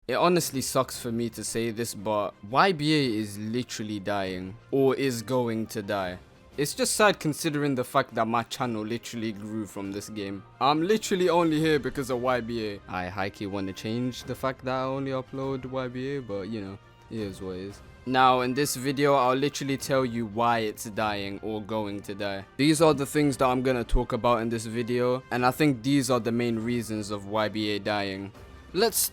It honestly sucks for me to say this, but YBA is literally dying, or is going to die. It's just sad considering the fact that my channel literally grew from this game. I'm literally only here because of YBA. I high-key want to change the fact that I only upload YBA, but you know, it is what it is. Now in this video, I'll literally tell you why it's dying or going to die. These are the things that I'm gonna talk about in this video, and I think these are the main reasons of YBA dying. Let's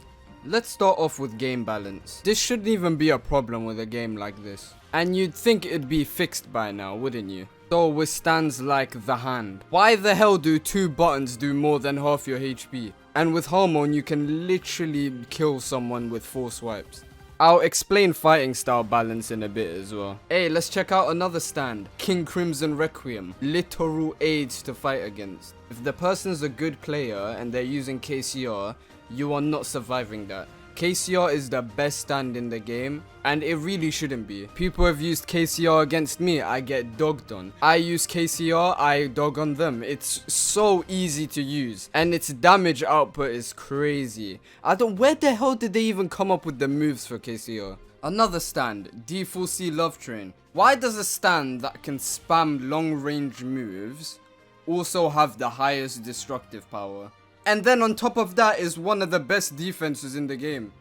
start off with game balance. This shouldn't even be a problem with a game like this. And you'd think it'd be fixed by now, wouldn't you? So with stands like the hand. Why the hell do 2 buttons do more than half your HP? And with Hormone, you can literally kill someone with 4 swipes. I'll explain fighting style balance in a bit as well. Hey, let's check out another stand. King Crimson Requiem. Literal aids to fight against. If the person's a good player and they're using KCR, you are not surviving that. KCR is the best stand in the game, and it really shouldn't be. People have used KCR against me, I get dogged on. I use KCR, I dog on them. It's so easy to use, and its damage output is crazy. Where the hell did they even come up with the moves for KCR? Another stand, D4C Love Train. Why does a stand that can spam long range moves also have the highest destructive power? And then on top of that is one of the best defenses in the game.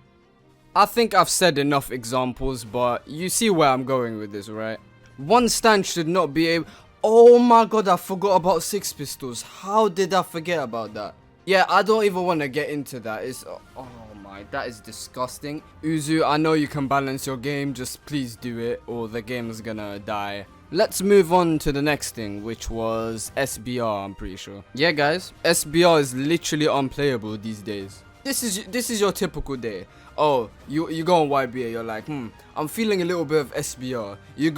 I think I've said enough examples, but you see where I'm going with this, right? One stand should not be able... Oh my god, I forgot about 6 pistols. How did I forget about that? Yeah, I don't even want to get into that. Oh my, that is disgusting. Uzu, I know you can balance your game, just please do it or the game is gonna die. Let's move on to the next thing, which was SBR, I'm pretty sure. Yeah guys, SBR is literally unplayable these days. This is your typical day. Oh, you go on YBA, you're like, I'm feeling a little bit of SBR. You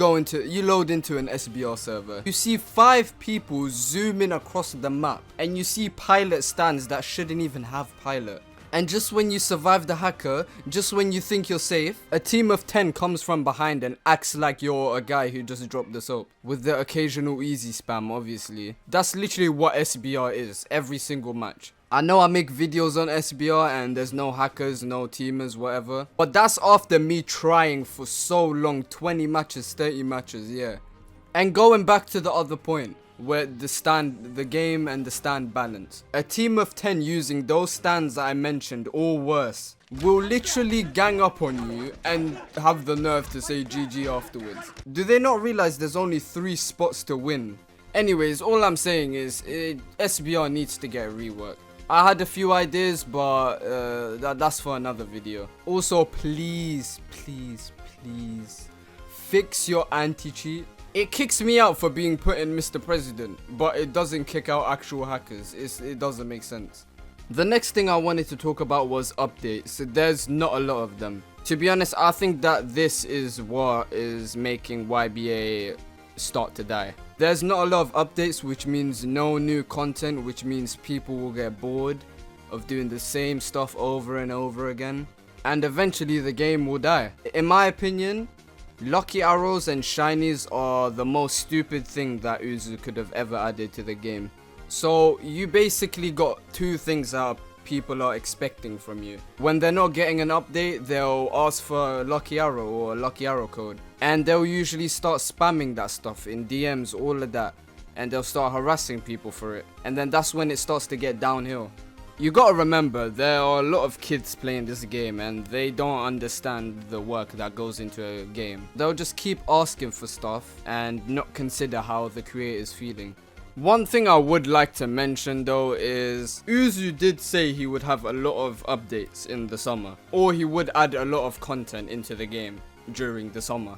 load into an SBR server. You see 5 people zooming across the map, and you see pilot stands that shouldn't even have pilot. And just when you survive the hacker, just when you think you're safe, a team of 10 comes from behind and acts like you're a guy who just dropped the soap. With the occasional easy spam, obviously. That's literally what SBR is, every single match. I know I make videos on SBR and there's no hackers, no teamers, whatever. But that's after me trying for so long, 20 matches, 30 matches, yeah. And going back to the other point, where the game and the stand balance. A team of 10 using those stands that I mentioned, or worse, will literally gang up on you and have the nerve to say GG afterwards. Do they not realize there's only 3 spots to win? Anyways, all I'm saying is SBR needs to get a rework. I had a few ideas, but that's for another video. Also, please fix your anti-cheat. It kicks me out for being put in Mr. President, but it doesn't kick out actual hackers. It doesn't make sense. The next thing I wanted to talk about was updates. There's not a lot of them. To be honest, I think that this is what is making YBA start to die. There's not a lot of updates, which means no new content, which means people will get bored of doing the same stuff over and over again. And eventually the game will die. In my opinion, Lucky Arrows and Shinies are the most stupid thing that Uzu could have ever added to the game. So you basically got 2 things that people are expecting from you. When they're not getting an update, they'll ask for a Lucky Arrow or a Lucky Arrow code. And they'll usually start spamming that stuff in DMs, all of that. And they'll start harassing people for it. And then that's when it starts to get downhill. You gotta remember, there are a lot of kids playing this game and they don't understand the work that goes into a game. They'll just keep asking for stuff and not consider how the creator is feeling. One thing I would like to mention though is Uzu did say he would have a lot of updates in the summer, or he would add a lot of content into the game during the summer.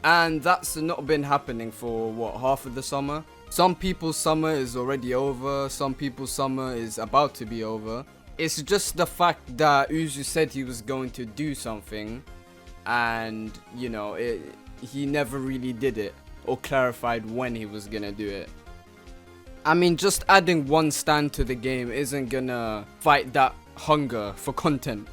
And that's not been happening for what, half of the summer? Some people's summer is already over, some people's summer is about to be over. It's just the fact that Uzu said he was going to do something and, you know, he never really did it or clarified when he was gonna do it. I mean, just adding 1 stand to the game isn't gonna fight that hunger for content.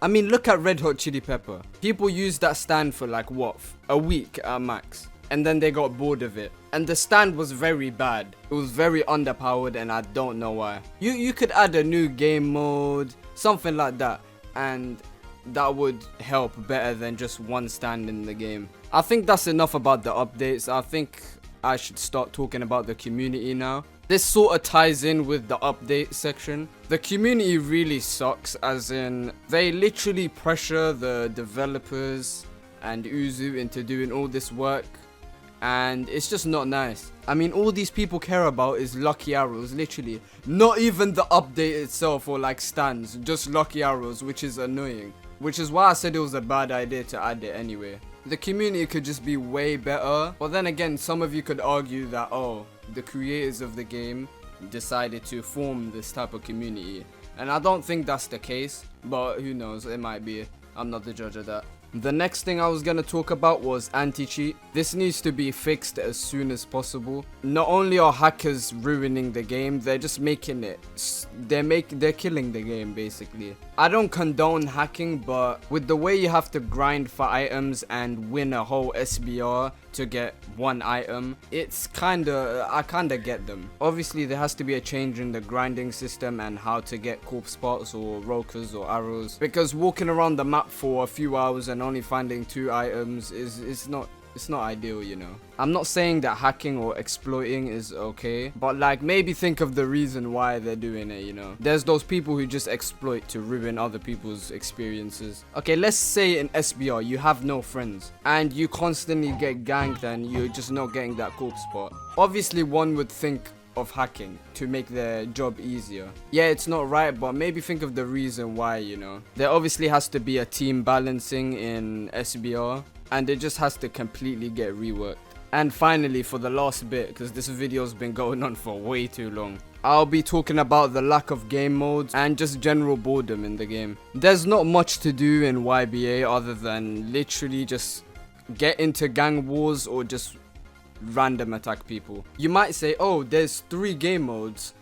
I mean, look at Red Hot Chili Pepper. People used that stand for like what, a week at max. And then they got bored of it. And the stand was very bad. It was very underpowered and I don't know why. You could add a new game mode, something like that. and that would help better than just one stand in the game. I think that's enough about the updates. I think I should start talking about the community now. This sort of ties in with the update section. The community really sucks, as in they literally pressure the developers and Uzu into doing all this work, and it's just not nice. I mean, all these people care about is lucky arrows, literally. Not even the update itself or like stands, just lucky arrows, which is annoying. Which is why I said it was a bad idea to add it anyway. The community could just be way better. But then again, some of you could argue that, oh, the creators of the game decided to form this type of community. And I don't think that's the case, but who knows, it might be. I'm not the judge of that. The next thing I was gonna talk about was anti-cheat. This needs to be fixed as soon as possible. Not only are hackers ruining the game, they're just making it, they're killing the game basically. I don't condone hacking, but with the way you have to grind for items and win a whole SBR to get one item, it's I kinda get them. Obviously there has to be a change in the grinding system and how to get corpse parts or rokers or arrows, because walking around the map for a few hours and only finding 2 items is not ideal, you know. I'm not saying that hacking or exploiting is okay, but like maybe think of the reason why they're doing it, you know. There's those people who just exploit to ruin other people's experiences. Okay, let's say in SBR you have no friends and you constantly get ganked and you're just not getting that corpse spot. Obviously one would think of hacking to make their job easier. Yeah, it's not right, but maybe think of the reason why, you know. There obviously has to be a team balancing in SBR, and it just has to completely get reworked. And finally, for the last bit, because this video's been going on for way too long, I'll be talking about the lack of game modes and just general boredom in the game. There's not much to do in YBA other than literally just get into gang wars or just random attack people. You might say, oh, there's 3 game modes,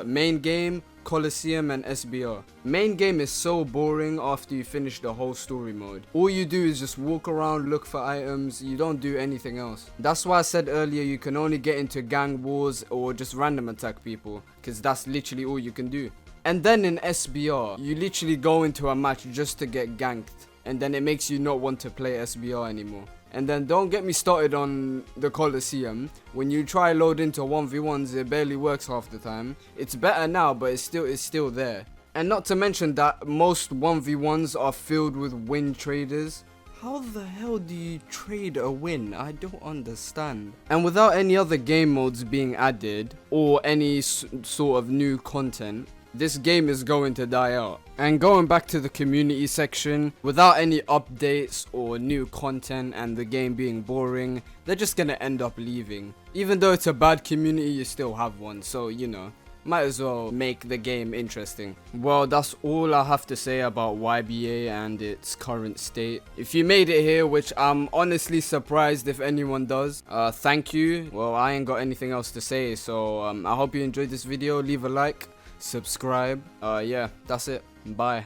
main game, Coliseum and SBR. Main game is so boring after you finish the whole story mode. All you do is just walk around, look for items, you don't do anything else. That's why I said earlier you can only get into gang wars or just random attack people, because that's literally all you can do. And then in SBR, you literally go into a match just to get ganked, and then it makes you not want to play SBR anymore. And then don't get me started on the Coliseum. When you try load into 1v1s, it barely works half the time. It's better now, but it's still there. And not to mention that most 1v1s are filled with win traders. How the hell do you trade a win? I don't understand. And without any other game modes being added or any sort of new content, this game is going to die out. And going back to the community section, without any updates or new content and the game being boring, they're just gonna end up leaving. Even though it's a bad community, you still have one, so you know, might as well make the game interesting. Well, that's all I have to say about YBA and its current state. If you made it here, which I'm honestly surprised if anyone does, thank you. Well, I ain't got anything else to say, so I hope you enjoyed this video. Leave a like, subscribe. Yeah, that's it. Bye.